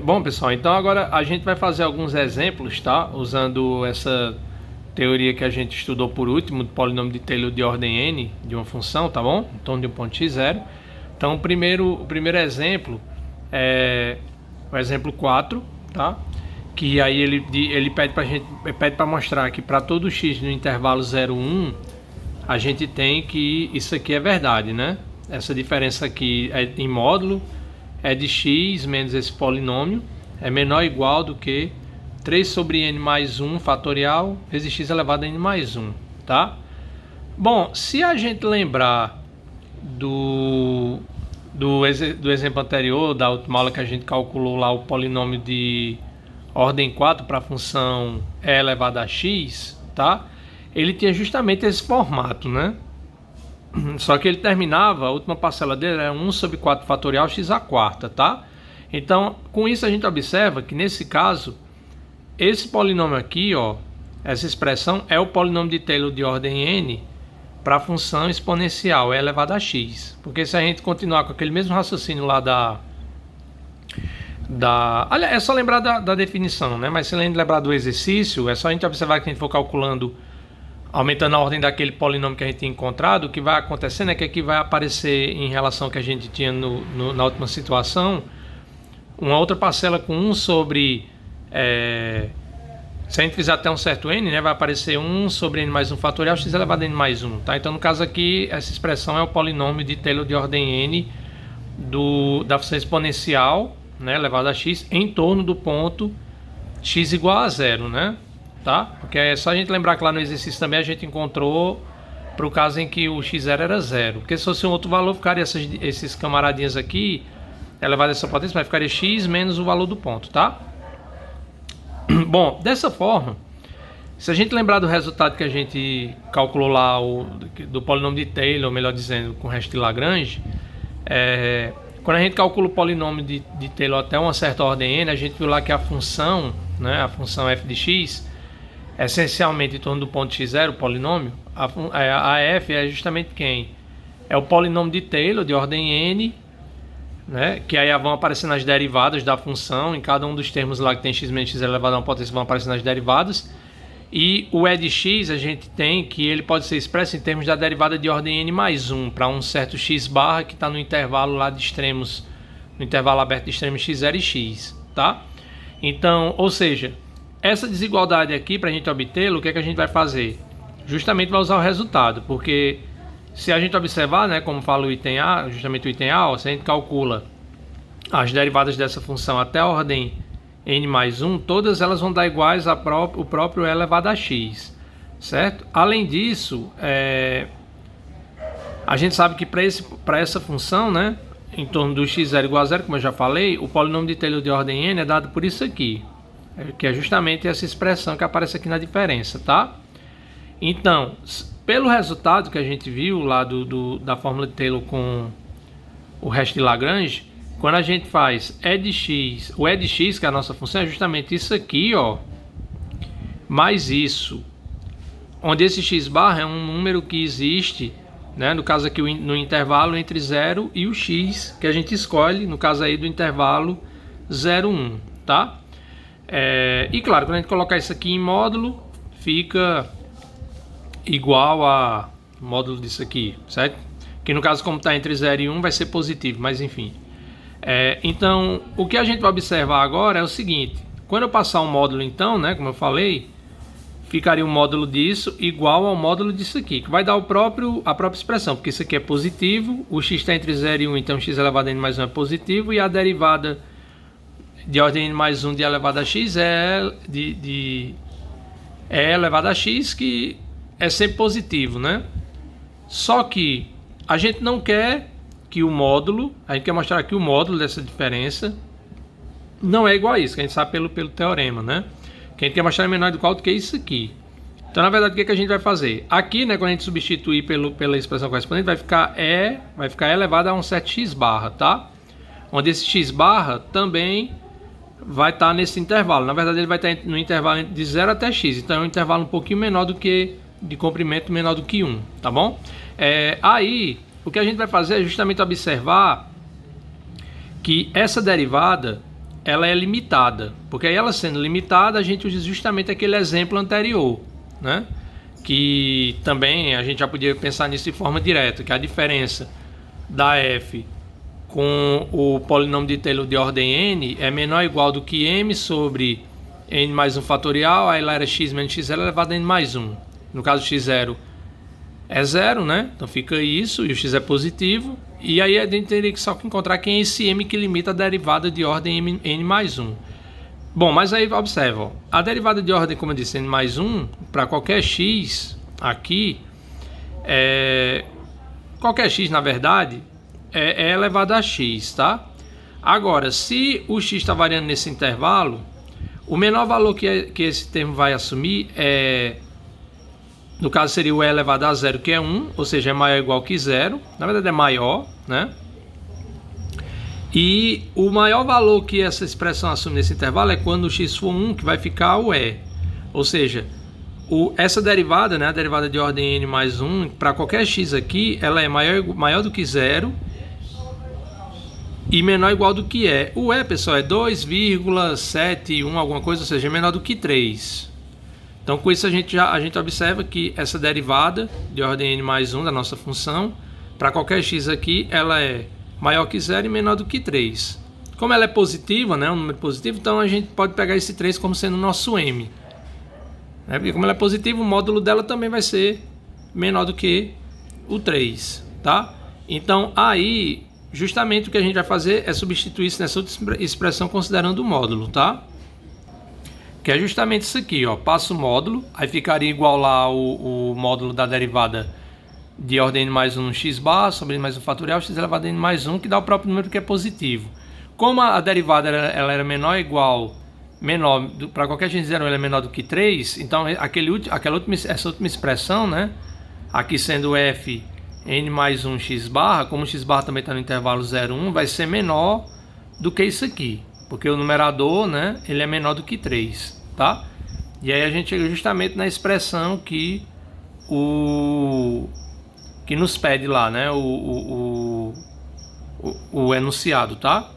Bom, pessoal, então agora a gente vai fazer alguns exemplos, tá? Usando essa teoria que a gente estudou por último, do polinômio de Taylor de ordem n de uma função, tá bom? Em torno de um ponto x0. Então, o primeiro exemplo é o exemplo 4, tá? Que aí ele pede para mostrar que para todo x no intervalo 0, 1, a gente tem que isso aqui é verdade, né? Essa diferença aqui é em módulo, é de x menos esse polinômio, é menor ou igual do que 3 sobre n mais 1 fatorial vezes x elevado a n mais 1, tá? Bom, se a gente lembrar do exemplo anterior, da última aula que a gente calculou lá o polinômio de ordem 4 para a função e elevado a x, tá? Ele tinha justamente esse formato, né? Só que ele terminava, a última parcela dele era 1 sobre 4 fatorial x à quarta, tá? Então, com isso a gente observa que nesse caso, esse polinômio aqui, ó, essa expressão é o polinômio de Taylor de ordem n para a função exponencial e elevado a x. Porque se a gente continuar com aquele mesmo raciocínio lá aliás, é só lembrar da definição, né? Mas se a gente lembrar do exercício, é só a gente observar que a gente for calculando, aumentando a ordem daquele polinômio que a gente tinha encontrado, o que vai acontecendo é que aqui vai aparecer, em relação ao que a gente tinha na última situação, uma outra parcela com 1 sobre... se a gente fizer até um certo n, né, vai aparecer 1 sobre n mais 1 fatorial x elevado a n mais 1. Tá? Então, no caso aqui, essa expressão é o polinômio de Taylor de ordem n da função exponencial, né, elevado a x, em torno do ponto x igual a 0, né? Tá? Porque é só a gente lembrar que lá no exercício também a gente encontrou para o caso em que o x0 era 0. Porque se fosse um outro valor, ficaria esses camaradinhas aqui, elevado a essa potência, mas ficaria x menos o valor do ponto, tá? Bom, dessa forma, se a gente lembrar do resultado que a gente calculou lá, do polinômio de Taylor, melhor dizendo, com o resto de Lagrange, quando a gente calcula o polinômio de Taylor até uma certa ordem n, a gente viu lá que a função, né, a função f de x, essencialmente em torno do ponto x0, o polinômio, a f é justamente quem? É o polinômio de Taylor de ordem n, né, que aí vão aparecer nas derivadas da função, em cada um dos termos lá que tem x menos x elevado a uma potência vão aparecer nas derivadas. E o e de x a gente tem que ele pode ser expresso em termos da derivada de ordem n mais 1 para um certo x barra que está no intervalo lá de extremos, no intervalo aberto de extremos x0 e x, tá? Então, ou seja, essa desigualdade aqui, para a gente obtê-la, o que é que a gente vai fazer? Justamente vai usar o resultado, porque se a gente observar, né, como fala o item A, justamente o item A, se a gente calcula as derivadas dessa função até a ordem n mais 1, todas elas vão dar iguais ao próprio e elevado a x, certo? Além disso, a gente sabe que para essa função, né, em torno do x0 igual a 0, como eu já falei, o polinômio de Taylor de ordem n é dado por isso aqui, que é justamente essa expressão que aparece aqui na diferença, tá? Então, pelo resultado que a gente viu lá da fórmula de Taylor com o resto de Lagrange, quando a gente faz e de x, o e de x, que é a nossa função, é justamente isso aqui, ó, mais isso, onde esse x barra é um número que existe, né, no caso aqui no intervalo entre 0 e o x, que a gente escolhe, no caso aí do intervalo 0, 1, tá? E claro, quando a gente colocar isso aqui em módulo, fica igual a módulo disso aqui, certo? Que no caso, como está entre 0 e 1, vai ser positivo, mas enfim. Então, o que a gente vai observar agora é o seguinte: quando eu passar um módulo, então, né, como eu falei, ficaria o módulo disso igual ao módulo disso aqui, que vai dar a própria expressão, porque isso aqui é positivo, o x está entre 0 e 1, então x elevado a n mais 1 é positivo, e a derivada de ordem n mais 1 de elevado a x é elevado a x, que é sempre positivo, né? Só que a gente não quer que o módulo, a gente quer mostrar que o módulo dessa diferença não é igual a isso, que a gente sabe pelo teorema, né? Que a gente quer mostrar menor do que isso aqui. Então, na verdade, o que a gente vai fazer? Aqui, né, quando a gente substituir pela expressão correspondente, vai ficar e elevado a um certo x barra, tá? Onde esse x barra também vai estar nesse intervalo. Na verdade, ele vai estar no intervalo de 0 até x. Então, é um intervalo um pouquinho menor do que, de comprimento menor do que 1, tá bom? Aí, o que a gente vai fazer é justamente observar que essa derivada ela é limitada, porque aí ela sendo limitada, a gente usa justamente aquele exemplo anterior, né? Que também a gente já podia pensar nisso de forma direta, que a diferença da f com o polinômio de Taylor de ordem n é menor ou igual do que m sobre n mais 1 fatorial, aí lá era x menos x elevado a n mais 1. No caso, x0 é 0, né? Então fica isso, e o x é positivo. E aí a gente teria que só encontrar quem é esse m que limita a derivada de ordem n mais 1. Bom, mas aí observa, ó, a derivada de ordem, como eu disse, n mais 1, para qualquer x aqui, qualquer x, na verdade, é elevado a x, tá? Agora, se o x está variando nesse intervalo, o menor valor que esse termo vai assumir no caso seria o e elevado a 0, que é 1, ou seja, é maior ou igual que 0. Na verdade é maior, né? E o maior valor que essa expressão assume nesse intervalo é quando o x for 1, que vai ficar o e. Ou seja, essa derivada, né, a derivada de ordem n mais 1, para qualquer x aqui, ela é maior do que 0 e menor ou igual do que e. O e, pessoal, é 2,71 alguma coisa, ou seja, é menor do que 3. Então, com isso a gente observa que essa derivada de ordem n mais 1 da nossa função, para qualquer x aqui, ela é maior que 0 e menor do que 3. Como ela é positiva, né, um número positivo, então a gente pode pegar esse 3 como sendo o nosso m. Porque como ela é positiva, o módulo dela também vai ser menor do que o 3. Tá? Então, aí, justamente o que a gente vai fazer é substituir isso nessa outra expressão considerando o módulo, tá? Que é justamente isso aqui, ó. Passa o módulo, aí ficaria igual lá o módulo da derivada de ordem n mais 1 x bar sobre n mais 1 fatorial x elevado a n mais 1, que dá o próprio número que é positivo. Como a derivada ela era menor ou igual, para qualquer x 0 ela é menor do que 3, então essa última expressão, né, aqui sendo f n mais 1 x barra, como o x barra também está no intervalo 0, 1, vai ser menor do que isso aqui, porque o numerador, né, ele é menor do que 3. Tá? E aí a gente chega justamente na expressão que nos pede lá, né? O enunciado, tá?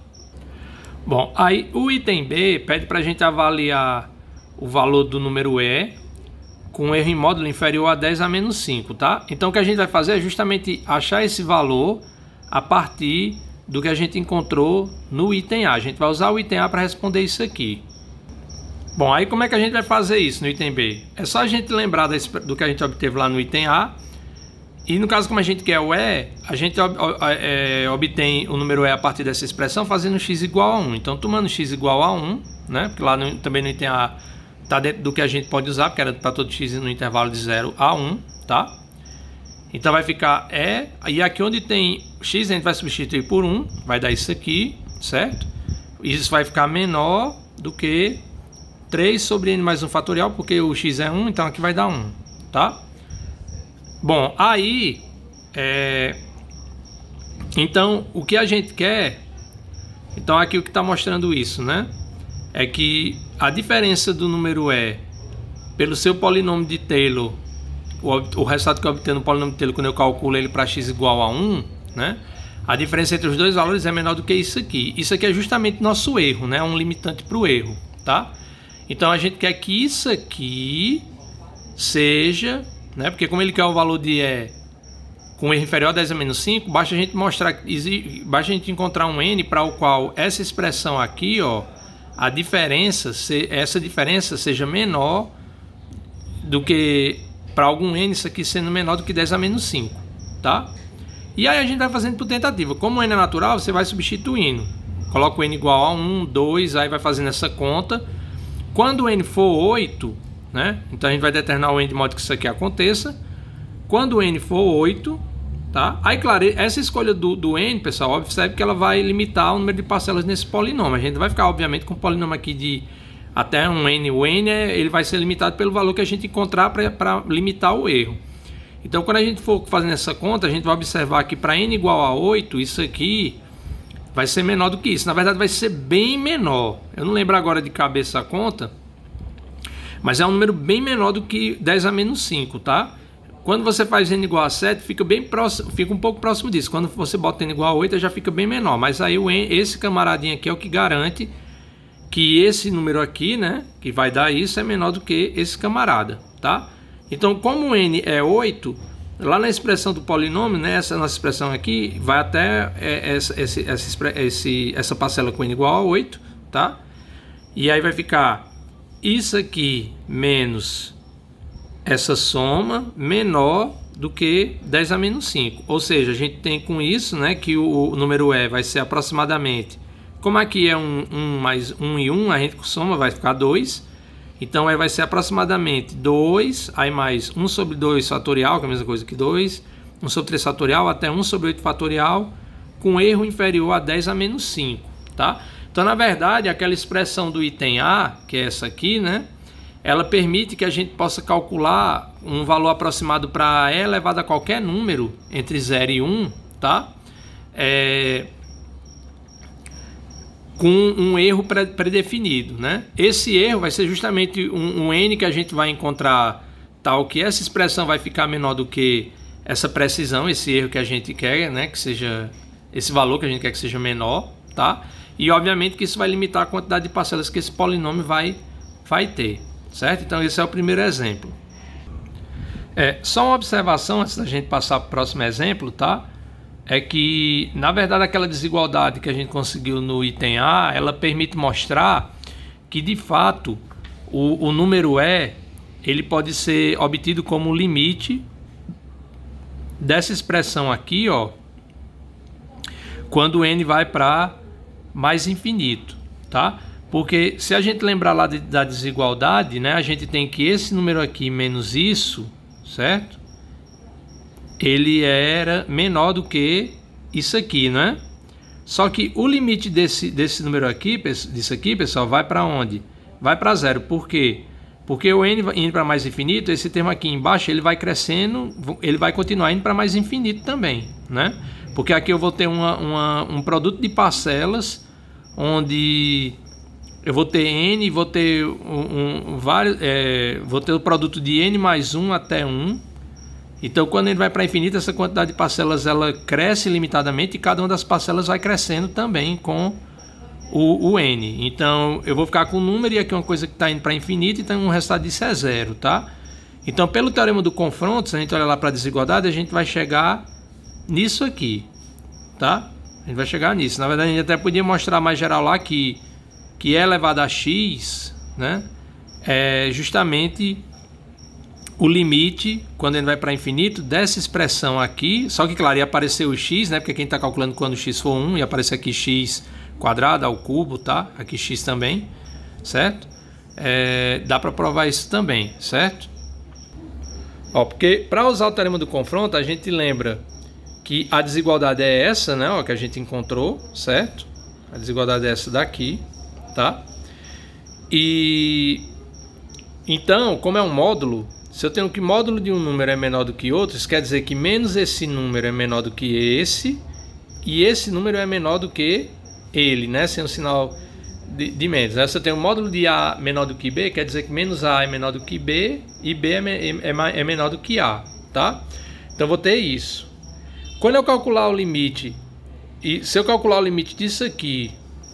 Bom, aí o item B pede para a gente avaliar o valor do número E com erro em módulo inferior a 10 a menos 5, tá? Então o que a gente vai fazer é justamente achar esse valor a partir do que a gente encontrou no item A. A gente vai usar o item A para responder isso aqui. Bom, aí como é que a gente vai fazer isso no item B? É só a gente lembrar do que a gente obteve lá no item A. E no caso, como a gente quer o E, a gente obtém o número E a partir dessa expressão fazendo x igual a 1. Então, tomando x igual a 1, né? Porque lá também no item A está dentro do que a gente pode usar, porque era para todo x no intervalo de 0 a 1, tá? Então vai ficar E, e aqui onde tem x a gente vai substituir por 1, vai dar isso aqui, certo? Isso vai ficar menor do que 3 sobre n mais 1 fatorial, porque o x é 1, então aqui vai dar 1, tá? Bom, aí, então, o que a gente quer, então aqui o que está mostrando isso, né? É que a diferença do número E pelo seu polinômio de Taylor, o resultado que eu obtenho no polinômio de Taylor quando eu calculo ele para x igual a 1, né? A diferença entre os dois valores é menor do que isso aqui. Isso aqui é justamente nosso erro, né? Um limitante para o erro, tá? Então a gente quer que isso aqui seja, né? Porque como ele quer o valor de E com erro inferior a 10 a menos 5, basta a gente basta a gente encontrar um n para o qual essa expressão aqui, ó, essa diferença seja menor do que para algum n, isso aqui sendo menor do que 10 a menos 5, tá? E aí a gente vai fazendo por tentativa. Como o n é natural, você vai substituindo. Coloca o n igual a 1, 2, aí vai fazendo essa conta. Quando o n for 8, né? Então a gente vai determinar o n de modo que isso aqui aconteça. Quando o n for 8, tá? Aí, claro, essa escolha do n, pessoal, observe que ela vai limitar o número de parcelas nesse polinômio. A gente vai ficar, obviamente, com o polinômio aqui de até um n. O n ele vai ser limitado pelo valor que a gente encontrar para limitar o erro. Então, quando a gente for fazendo essa conta, a gente vai observar que para n igual a 8, isso aqui vai ser menor do que isso. Na verdade, vai ser bem menor. Eu não lembro agora de cabeça a conta, mas é um número bem menor do que 10 a menos 5, tá? Quando você faz n igual a 7, fica bem próximo, fica um pouco próximo disso. Quando você bota n igual a 8, já fica bem menor. Mas aí esse camaradinho aqui é o que garante que esse número aqui, né, que vai dar isso, é menor do que esse camarada, tá? Então, como n é 8, lá na expressão do polinômio, né, essa nossa expressão aqui, vai até essa parcela com n igual a 8, tá? E aí vai ficar isso aqui menos essa soma menor do que 10 a menos 5. Ou seja, a gente tem com isso, né, que o número e vai ser aproximadamente, como aqui é 1 mais 1 e 1, a gente soma, vai ficar 2. Então aí vai ser aproximadamente 2, aí mais 1 sobre 2 fatorial, que é a mesma coisa que 2, 1 sobre 3 fatorial, até 1 sobre 8 fatorial, com erro inferior a 10 a menos 5, tá? Então, na verdade, aquela expressão do item A, que é essa aqui, né, ela permite que a gente possa calcular um valor aproximado para E elevado a qualquer número entre 0 e 1, tá? Com um erro predefinido, né? Esse erro vai ser justamente um n que a gente vai encontrar tal que essa expressão vai ficar menor do que essa precisão, esse erro que a gente quer, né, que seja esse valor que a gente quer que seja menor, tá? E obviamente que isso vai limitar a quantidade de parcelas que esse polinômio vai ter, certo? Então esse é o primeiro exemplo. Só uma observação antes da gente passar para o próximo exemplo, tá? É que, na verdade, aquela desigualdade que a gente conseguiu no item A, ela permite mostrar que, de fato, o número E, ele pode ser obtido como limite dessa expressão aqui, ó, quando n vai para mais infinito, tá? Porque se a gente lembrar lá da desigualdade, né, a gente tem que esse número aqui menos isso, certo? Ele era menor do que isso aqui, né? Só que o limite desse número aqui, disso aqui, pessoal, vai para onde? Vai para zero. Por quê? Porque o n indo para mais infinito, esse termo aqui embaixo, ele vai crescendo, ele vai continuar indo para mais infinito também, né? Porque aqui eu vou ter um produto de parcelas, onde eu vou ter n, vou ter vou ter o produto de n mais 1 até 1. Então, quando ele vai para infinito, essa quantidade de parcelas ela cresce limitadamente e cada uma das parcelas vai crescendo também com o n. Então, eu vou ficar com o número e aqui uma coisa que está indo para infinito, então o resultado disso é zero, tá? Então, pelo teorema do confronto, se a gente olhar lá para a desigualdade, a gente vai chegar nisso aqui, tá? A gente vai chegar nisso. Na verdade, a gente até podia mostrar mais geral lá que E elevado a x, né, é justamente o limite, quando ele vai para infinito, dessa expressão aqui. Só que, claro, ia aparecer o x, né, porque quem está calculando quando x for 1, ia aparecer aqui x quadrado ao cubo, tá? Aqui x também, certo? Dá para provar isso também, certo? Ó, porque para usar o teorema do confronto, a gente lembra que a desigualdade é essa, né, ó, que a gente encontrou, certo? A desigualdade é essa daqui, tá? E então, como é um módulo, se eu tenho que módulo de um número é menor do que outro, isso quer dizer que menos esse número é menor do que esse, e esse número é menor do que ele, né? Sem um sinal de menos, né? Se eu tenho um módulo de A menor do que B, quer dizer que menos A é menor do que B, e B é menor do que A, tá? Então, vou ter isso. Quando eu calcular o limite, e se eu calcular o limite disso aqui,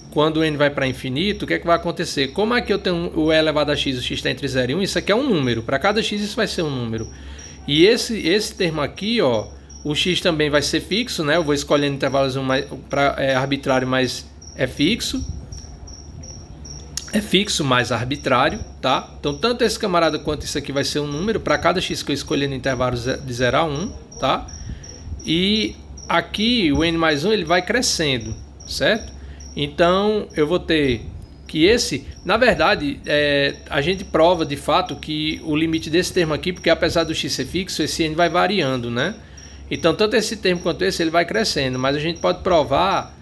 quando o n vai para infinito, o que é que vai acontecer? Como aqui eu tenho o e elevado a x, o x está entre 0 e 1, isso aqui é um número. Para cada x isso vai ser um número. E esse termo aqui, ó, o x também vai ser fixo, né? Eu vou escolhendo intervalos arbitrário, mas é fixo. É fixo mais arbitrário, tá? Então, tanto esse camarada quanto isso aqui vai ser um número para cada x que eu escolher no intervalo de 0 a 1, tá? E aqui o n mais 1 ele vai crescendo, certo? Então, eu vou ter que esse... Na verdade, a gente prova de fato que o limite desse termo aqui, porque apesar do x ser fixo, esse n vai variando, né? Então, tanto esse termo quanto esse, ele vai crescendo. Mas a gente pode provar...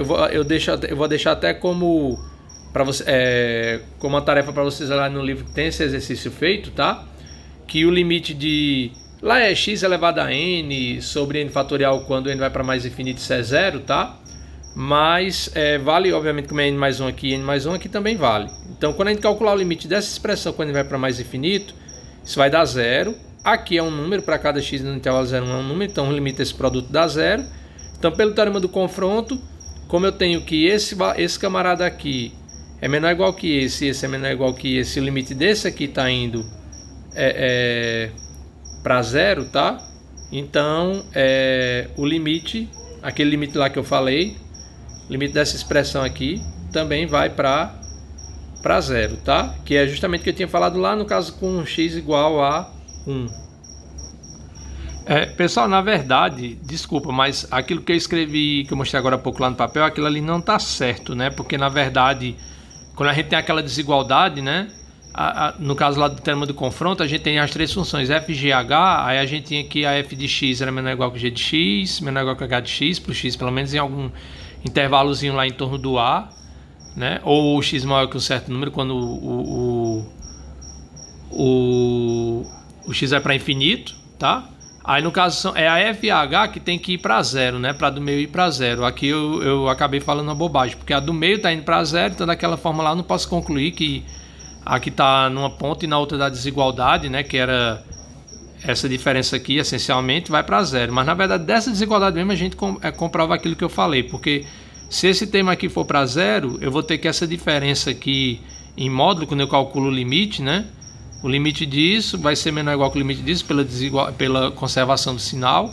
eu vou deixar até como uma tarefa para vocês lá no livro que tem esse exercício feito, tá? Que o limite de... Lá é x elevado a n sobre n fatorial quando n vai para mais infinito, isso é zero, tá? Mas vale, obviamente, como é n mais 1 aqui, n mais 1 aqui também vale. Então, quando a gente calcular o limite dessa expressão quando ele vai para mais infinito, isso vai dar zero. Aqui é um número, para cada x no intervalo 0 é um número, então o limite desse produto dá zero. Então, pelo teorema do confronto, como eu tenho que esse camarada aqui, é menor ou igual que esse é menor ou igual que esse, o limite desse aqui está indo para zero, tá? Então, o limite, aquele limite lá que eu falei, limite dessa expressão aqui, também vai para zero, tá? Que é justamente o que eu tinha falado lá no caso com x igual a 1. Pessoal, na verdade, desculpa, mas aquilo que eu escrevi, que eu mostrei agora há pouco lá no papel, aquilo ali não tá certo, né? Porque na verdade, quando a gente tem aquela desigualdade, né? No caso lá do termo do confronto, a gente tem as três funções f, g, h. Aí a gente tinha que a f de x era menor ou igual que g de x, menor ou igual que h de x, para o x pelo menos em algum intervalozinho lá em torno do a, né? Ou o x maior que um certo número, quando o x vai para infinito, tá? Aí no caso é a f e a h que tem que ir para zero, né? Para do meio ir para zero. Aqui eu acabei falando uma bobagem, porque a do meio está indo para zero, então daquela forma lá eu não posso concluir que aqui está numa ponta e na outra da desigualdade, né? Que era essa diferença aqui, essencialmente, vai para zero. Mas na verdade dessa desigualdade mesmo a gente comprova aquilo que eu falei, porque se esse termo aqui for para zero, eu vou ter que essa diferença aqui em módulo, quando eu calculo o limite, né? O limite disso vai ser menor ou igual que o limite disso pela conservação do sinal,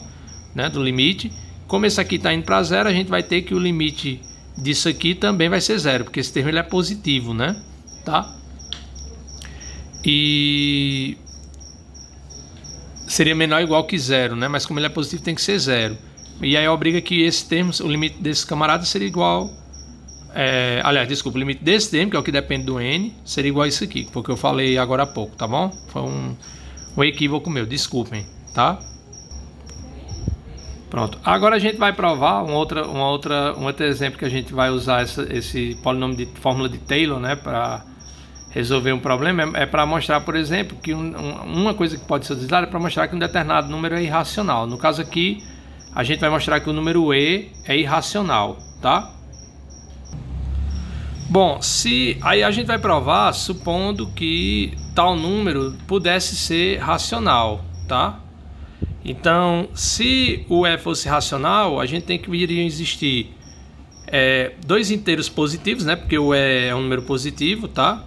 né, do limite. Como esse aqui está indo para zero, a gente vai ter que o limite disso aqui também vai ser zero, porque esse termo ele é positivo, né? Tá? E seria menor ou igual que zero, né? Mas como ele é positivo tem que ser zero. E aí obriga que esse termo, o limite desse camarada seria igual... aliás, desculpa, o limite desse termo, que é o que depende do n, seria igual a isso aqui, porque eu falei agora há pouco, tá bom? Foi um equívoco meu, desculpem, tá? Pronto, agora a gente vai provar um outro exemplo que a gente vai usar esse polinômio de fórmula de Taylor, né, para resolver um problema, é para mostrar, por exemplo, que uma coisa que pode ser utilizada é para mostrar que um determinado número é irracional. No caso aqui, a gente vai mostrar que o número e é irracional, tá? Bom, aí a gente vai provar supondo que tal número pudesse ser racional, tá? Então, se o e fosse racional, a gente tem que iria existir dois inteiros positivos, né? Porque o e é um número positivo, tá?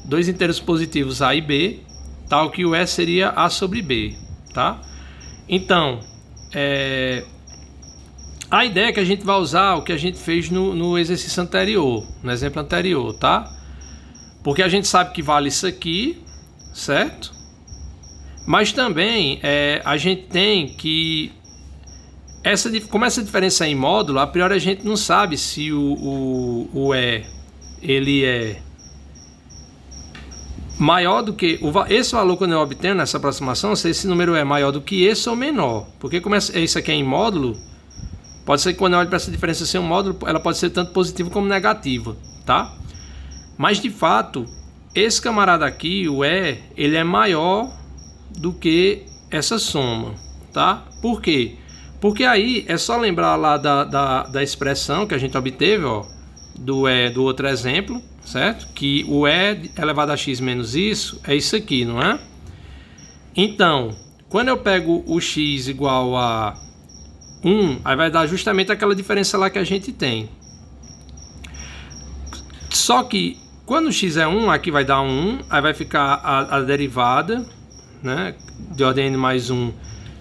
Dois inteiros positivos a e b, tal que o e seria a sobre b, tá? Então, a ideia é que a gente vai usar o que a gente fez no exercício anterior, no exemplo anterior, tá? Porque a gente sabe que vale isso aqui, certo? Mas também a gente tem que... como essa diferença é em módulo, a priori a gente não sabe se o e ele é maior do que... esse valor quando eu obtenho nessa aproximação, se esse número é maior do que esse ou menor. Porque como isso aqui é em módulo... Pode ser que quando eu olho para essa diferença ser um módulo, ela pode ser tanto positiva como negativa, tá? Mas de fato, esse camarada aqui, o E, ele é maior do que essa soma, tá? Por quê? Porque aí é só lembrar lá da expressão que a gente obteve, ó, do outro exemplo, certo? Que o E elevado a x menos isso é isso aqui, não é? Então, quando eu pego o x igual a 1, aí vai dar justamente aquela diferença lá que a gente tem. Só que quando o x é 1, aqui vai dar 1, aí vai ficar a derivada, né, de ordem n mais 1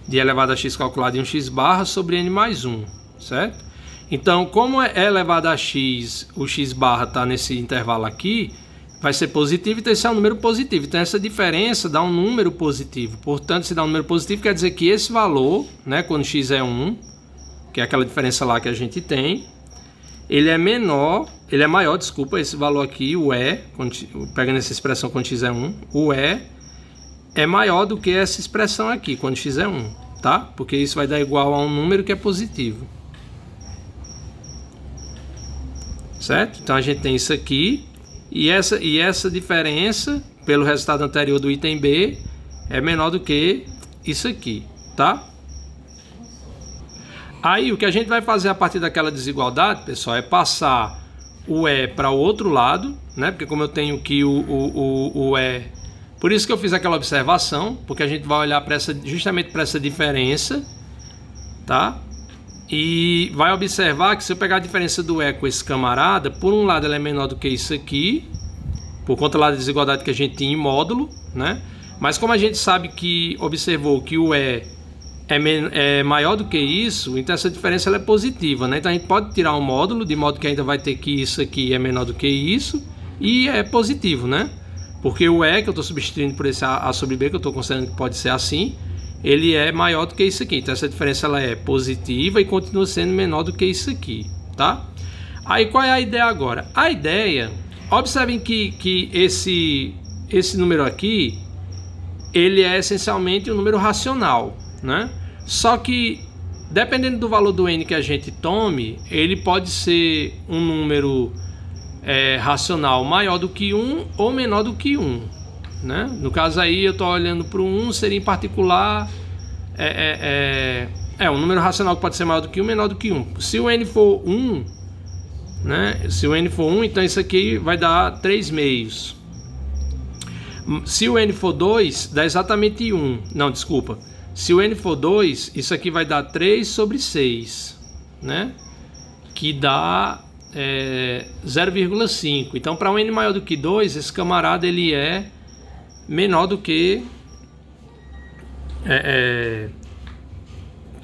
de elevado a x calculado em 1x barra sobre n mais 1, certo? Então, como é elevado a x, o x barra está nesse intervalo aqui, vai ser positivo, então esse é um número positivo. Então essa diferença dá um número positivo. Portanto, se dá um número positivo, quer dizer que esse valor, né, quando x é 1, que é aquela diferença lá que a gente tem, ele é maior, desculpa, esse valor aqui, o E, pegando essa expressão quando x é 1, o E é maior do que essa expressão aqui, quando x é 1, tá? Porque isso vai dar igual a um número que é positivo. Certo? Então a gente tem isso aqui, e essa diferença, pelo resultado anterior do item B, é menor do que isso aqui, tá? Aí o que a gente vai fazer a partir daquela desigualdade, pessoal, é passar o E para o outro lado, né? Porque como eu tenho aqui o E... Por isso que eu fiz aquela observação, porque a gente vai olhar justamente para essa diferença, tá? E vai observar que se eu pegar a diferença do E com esse camarada, por um lado ela é menor do que isso aqui, por conta lá da desigualdade que a gente tinha em módulo, né? Mas como a gente sabe que observou que o E é maior do que isso, então essa diferença ela é positiva, né? Então a gente pode tirar um módulo, de modo que ainda vai ter que isso aqui é menor do que isso, e é positivo, né? Porque o E que eu estou substituindo por esse A sobre B, que eu estou considerando que pode ser assim, ele é maior do que isso aqui. Então essa diferença ela é positiva e continua sendo menor do que isso aqui, tá? Aí qual é a ideia agora? A ideia, observem que esse número aqui, ele é essencialmente um número racional, né? Só que dependendo do valor do n que a gente tome, ele pode ser um número racional maior do que 1 ou menor do que 1, né? No caso aí eu estou olhando para o 1, seria em particular um número racional que pode ser maior do que 1, menor do que 1. Se o n for 1, né? Se o n for 1, então isso aqui vai dar 3 meios. Se o n for 2, dá exatamente 1. Não, desculpa. Se o n for 2, isso aqui vai dar 3 sobre 6, né? Que dá 0,5. Então, para um n maior do que 2, esse camarada ele é menor do que...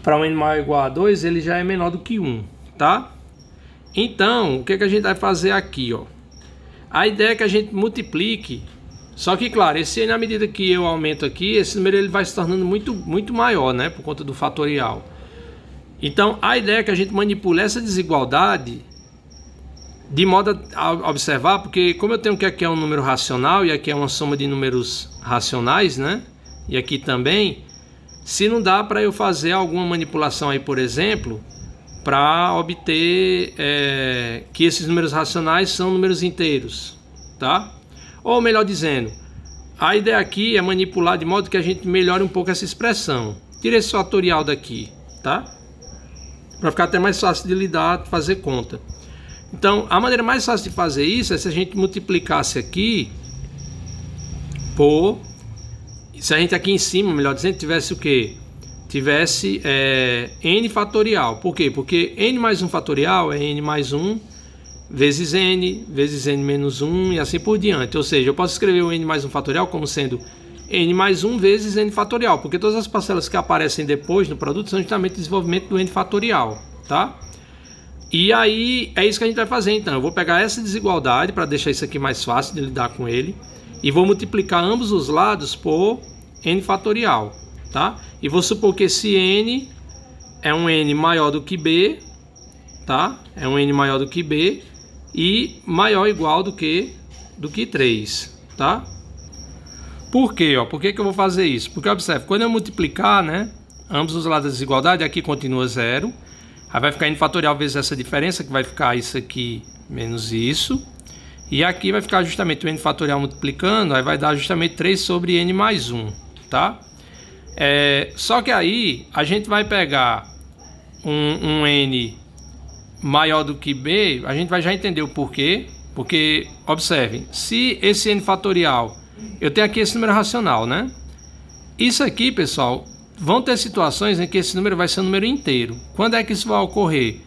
para um n maior ou igual a 2, ele já é menor do que 1, tá? Então, o que a gente vai fazer aqui, ó? A ideia é que a gente multiplique. Só que, claro, esse n, à medida que eu aumento aqui, esse número ele vai se tornando muito, muito maior, né? Por conta do fatorial. Então, a ideia é que a gente manipule essa desigualdade de modo a observar, porque como eu tenho que aqui é um número racional e aqui é uma soma de números racionais, né? E aqui também, se não dá para eu fazer alguma manipulação aí, por exemplo, para obter que esses números racionais são números inteiros, tá? Ou melhor dizendo, a ideia aqui é manipular de modo que a gente melhore um pouco essa expressão. Tira esse fatorial daqui, tá? Para ficar até mais fácil de lidar, fazer conta. Então, a maneira mais fácil de fazer isso é se a gente multiplicasse aqui por... Se a gente aqui em cima, melhor dizendo, tivesse o quê? Tivesse n fatorial. Por quê? Porque n mais 1 fatorial é n mais 1 vezes n menos 1 e assim por diante. Ou seja, eu posso escrever o n mais 1 fatorial como sendo n mais 1 vezes n fatorial, porque todas as parcelas que aparecem depois no produto são justamente o desenvolvimento do n fatorial, tá? E aí, é isso que a gente vai fazer então. Eu vou pegar essa desigualdade para deixar isso aqui mais fácil de lidar com ele e vou multiplicar ambos os lados por n fatorial, tá? E vou supor que esse n é um n maior do que b, tá? É um n maior do que b e maior ou igual do que 3, tá? Por quê? Por que eu vou fazer isso? Porque, observe, quando eu multiplicar, né, ambos os lados da desigualdade, aqui continua 0, aí vai ficar n fatorial vezes essa diferença, que vai ficar isso aqui menos isso, e aqui vai ficar justamente o n fatorial multiplicando, aí vai dar justamente 3 sobre n mais 1, tá? Só que aí a gente vai pegar um n maior do que b, a gente vai já entender o porquê, porque, observem, se esse n fatorial, eu tenho aqui esse número racional, né? Isso aqui, pessoal, vão ter situações em que esse número vai ser um número inteiro. Quando é que isso vai ocorrer?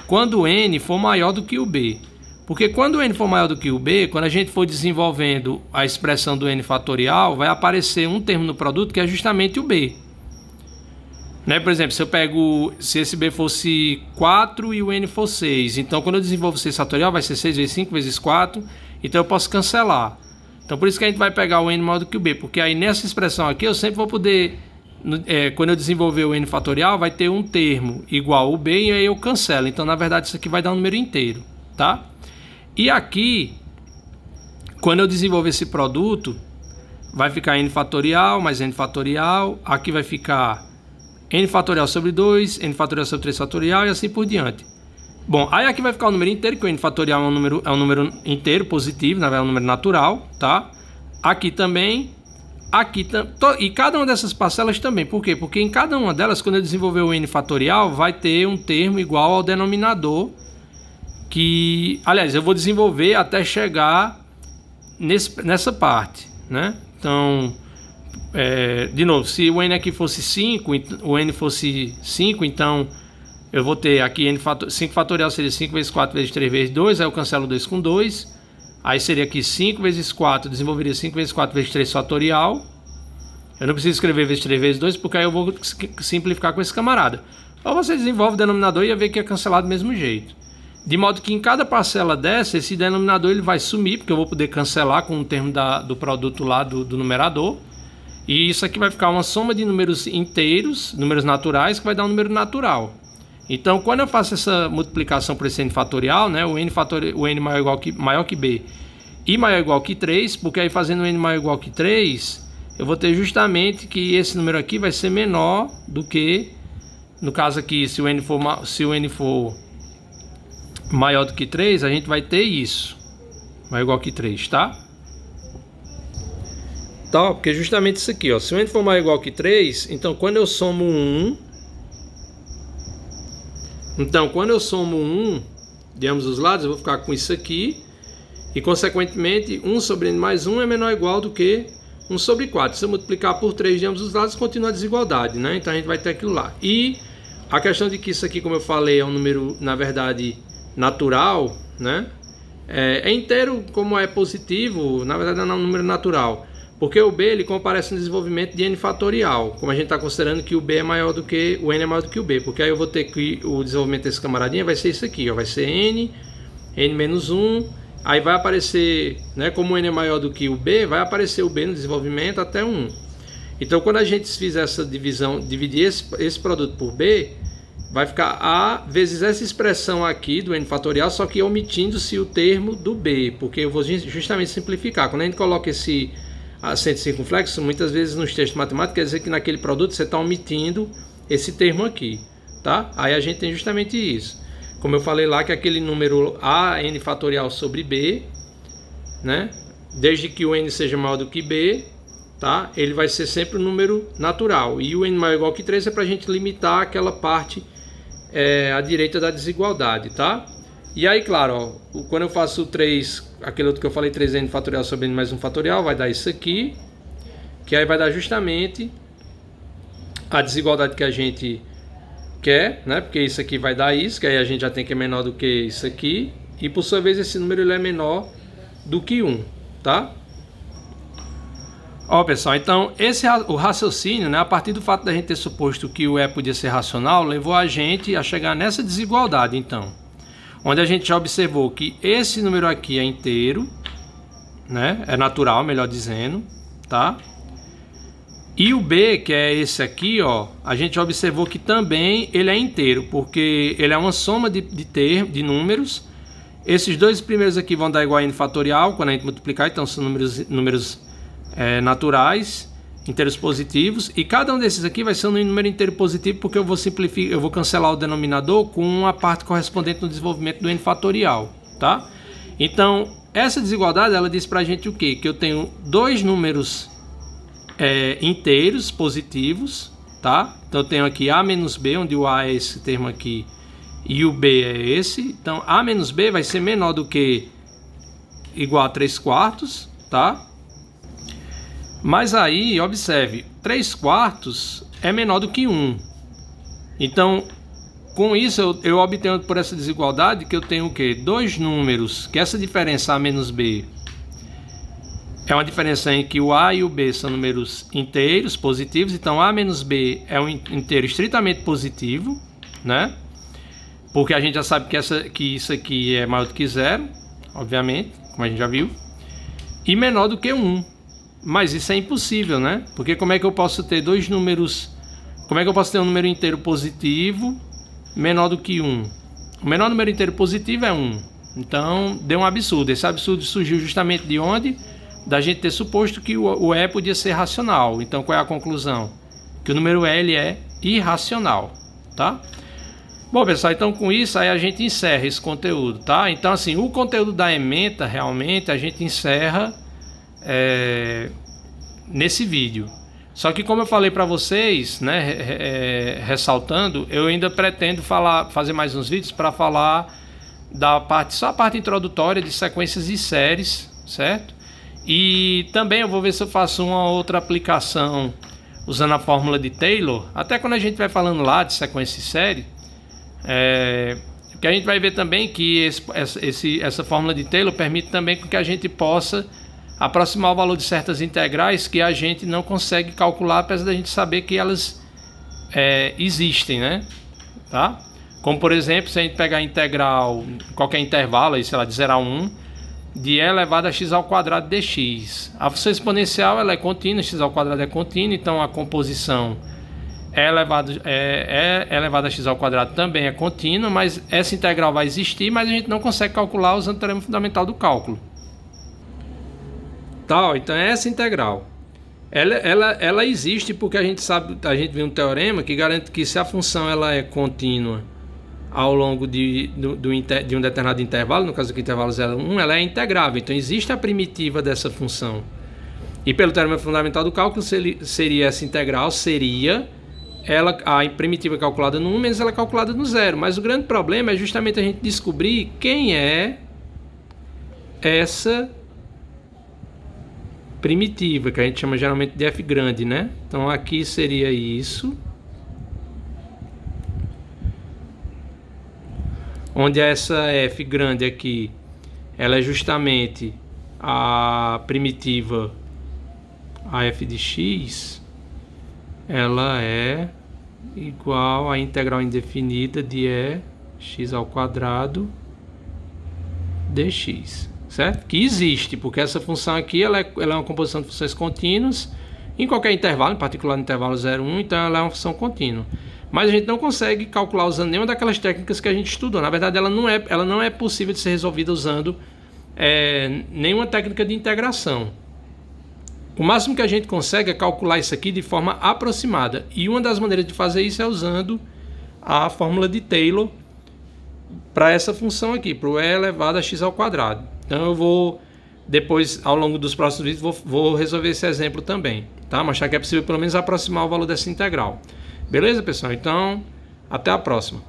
Quando o n for maior do que o b. Porque quando o n for maior do que o b, quando a gente for desenvolvendo a expressão do n fatorial, vai aparecer um termo no produto que é justamente o b. Né? Por exemplo, se esse b fosse 4 e o n for 6, então quando eu desenvolvo 6 fatorial vai ser 6 vezes 5 vezes 4, então eu posso cancelar. Então por isso que a gente vai pegar o n maior do que o b, porque aí nessa expressão aqui eu sempre vou poder, quando eu desenvolver o n fatorial, vai ter um termo igual ao b e aí eu cancelo. Então na verdade isso aqui vai dar um número inteiro, tá? E aqui, quando eu desenvolver esse produto, vai ficar n fatorial mais n fatorial, aqui vai ficar n fatorial sobre 2, n fatorial sobre 3 fatorial e assim por diante. Bom, aí aqui vai ficar o número inteiro, que o n fatorial é um número inteiro positivo, na verdade é um número natural, tá? Aqui também, e cada uma dessas parcelas também. Por quê? Porque em cada uma delas, quando eu desenvolver o n fatorial, vai ter um termo igual ao denominador, que, aliás, eu vou desenvolver até chegar nessa parte, né? Então, de novo, se o n aqui fosse 5, o n fosse 5, então eu vou ter aqui 5 fatorial seria 5 vezes 4 vezes 3 vezes 2, aí eu cancelo 2 com 2. Aí seria aqui 5 vezes 4, desenvolveria 5 vezes 4 vezes 3 fatorial. Eu não preciso escrever vezes 3 vezes 2, porque aí eu vou simplificar com esse camarada. Ou você desenvolve o denominador e ia ver que é cancelado do mesmo jeito. De modo que em cada parcela dessa, esse denominador ele vai sumir, porque eu vou poder cancelar com o termo do produto lá do numerador. E isso aqui vai ficar uma soma de números inteiros, números naturais, que vai dar um número natural. Então, quando eu faço essa multiplicação por esse n fatorial, né, o n maior que b e maior ou igual que 3, porque aí fazendo n maior ou igual que 3, eu vou ter justamente que esse número aqui vai ser menor do que, no caso aqui, se o n for maior do que 3, a gente vai ter isso, maior ou igual que 3, tá? Tá, porque justamente isso aqui, ó, se o n for maior ou igual que 3, então quando eu somo 1, de ambos os lados, eu vou ficar com isso aqui, e consequentemente 1 sobre n mais 1 é menor ou igual do que 1 sobre 4. Se eu multiplicar por 3 de ambos os lados, continua a desigualdade, né? Então a gente vai ter aquilo lá. E a questão de que isso aqui, como eu falei, é um número, na verdade, natural, né? É inteiro, como é positivo, na verdade não é um número natural. Porque o b ele comparece no desenvolvimento de n fatorial, como a gente está considerando que o b é maior do que o n é maior do que o b, porque aí eu vou ter que o desenvolvimento desse camaradinha vai ser isso aqui, ó, vai ser n menos 1, aí vai aparecer, né, como o n é maior do que o b, vai aparecer o b no desenvolvimento até 1. Então quando a gente fizer essa divisão, dividir esse produto por b, vai ficar a vezes essa expressão aqui do n fatorial, só que omitindo-se o termo do b, porque eu vou justamente simplificar. Quando a gente coloca esse acento circunflexo, muitas vezes nos textos matemáticos, quer dizer que naquele produto você está omitindo esse termo aqui, tá? Aí a gente tem justamente isso. Como eu falei lá, que aquele número a n fatorial sobre b, né? Desde que o n seja maior do que b, tá? Ele vai ser sempre um número natural. E o n maior ou igual que 3 é para a gente limitar aquela parte à direita da desigualdade, tá? E aí, claro, ó, quando eu faço o 3, aquele outro que eu falei, 3n fatorial sobre n mais 1 fatorial, vai dar isso aqui, que aí vai dar justamente a desigualdade que a gente quer, né? Porque isso aqui vai dar isso, que aí a gente já tem que é menor do que isso aqui, e por sua vez esse número ele é menor do que 1, tá? Ó, pessoal, então o raciocínio, né, a partir do fato da gente ter suposto que o E podia ser racional, levou a gente a chegar nessa desigualdade, então. Onde a gente já observou que esse número aqui é inteiro, né? É natural, melhor dizendo, tá? E o B, que é esse aqui, ó, a gente já observou que também ele é inteiro, porque ele é uma soma de números. Esses dois primeiros aqui vão dar igual a n fatorial, quando a gente multiplicar, então são números naturais, inteiros positivos, e cada um desses aqui vai ser um número inteiro positivo, porque eu vou cancelar o denominador com a parte correspondente no desenvolvimento do n fatorial, tá? Então, essa desigualdade, ela diz pra gente o quê? Que eu tenho dois números inteiros positivos, tá? Então, eu tenho aqui a menos b, onde o a é esse termo aqui, e o b é esse. Então, a menos b vai ser menor do que igual a 3/4, tá? Mas aí, observe, 3/4 é menor do que 1. Então, com isso, eu obtenho por essa desigualdade que eu tenho o quê? Dois números, que essa diferença A menos B é uma diferença em que o A e o B são números inteiros, positivos. Então, A menos B é um inteiro estritamente positivo, né? Porque a gente já sabe que isso aqui é maior do que 0, obviamente, como a gente já viu. E menor do que 1. Mas isso é impossível, né? Porque como é que eu posso ter dois números... Como é que eu posso ter um número inteiro positivo menor do que 1? O menor número inteiro positivo é 1. Então, deu um absurdo. Esse absurdo surgiu justamente de onde? Da gente ter suposto que o E podia ser racional. Então, qual é a conclusão? Que o número L é irracional, tá? Bom, pessoal, então com isso aí a gente encerra esse conteúdo, tá? Então, assim, o conteúdo da ementa, realmente, a gente encerra... nesse vídeo. Só que como eu falei para vocês, né, ressaltando, eu ainda pretendo fazer mais uns vídeos para falar só a parte introdutória de sequências e séries, certo? E também eu vou ver se eu faço uma outra aplicação usando a fórmula de Taylor. Até quando a gente vai falando lá de sequência e série, O que a gente vai ver também que essa fórmula de Taylor permite também que a gente possa aproximar o valor de certas integrais que a gente não consegue calcular, apesar da gente saber que elas existem, né? Tá? Como por exemplo, se a gente pegar a integral, qualquer intervalo, aí, sei lá, de 0 a 1, de e elevado a x ao quadrado dx. A função exponencial ela é contínua, x ao quadrado é contínua, então a composição elevado a x ao quadrado também é contínua, mas essa integral vai existir, mas a gente não consegue calcular usando o teorema fundamental do cálculo. Então essa integral ela existe porque a gente viu um teorema que garante que se a função ela é contínua ao longo de um determinado intervalo, no caso aqui intervalo 0 a 1, ela é integrável. Então existe a primitiva dessa função. E pelo teorema fundamental do cálculo seria essa integral, a primitiva calculada no 1 menos ela calculada no 0. Mas o grande problema é justamente a gente descobrir quem é essa primitiva, que a gente chama geralmente de f grande, né? Então aqui seria isso, onde essa f grande aqui, ela é justamente a primitiva a f de x, ela é igual à integral indefinida de x ao quadrado dx. Certo? Que existe, porque essa função aqui ela é uma composição de funções contínuas em qualquer intervalo, em particular no intervalo 0, 1, então ela é uma função contínua. Mas a gente não consegue calcular usando nenhuma daquelas técnicas que a gente estudou. Na verdade, ela não é possível de ser resolvida usando nenhuma técnica de integração. O máximo que a gente consegue é calcular isso aqui de forma aproximada. E uma das maneiras de fazer isso é usando a fórmula de Taylor para essa função aqui, para o e elevado a x ao quadrado. Então eu vou, depois, ao longo dos próximos vídeos, vou resolver esse exemplo também, tá? Mostrar que é possível pelo menos aproximar o valor dessa integral. Beleza, pessoal? Então, até a próxima.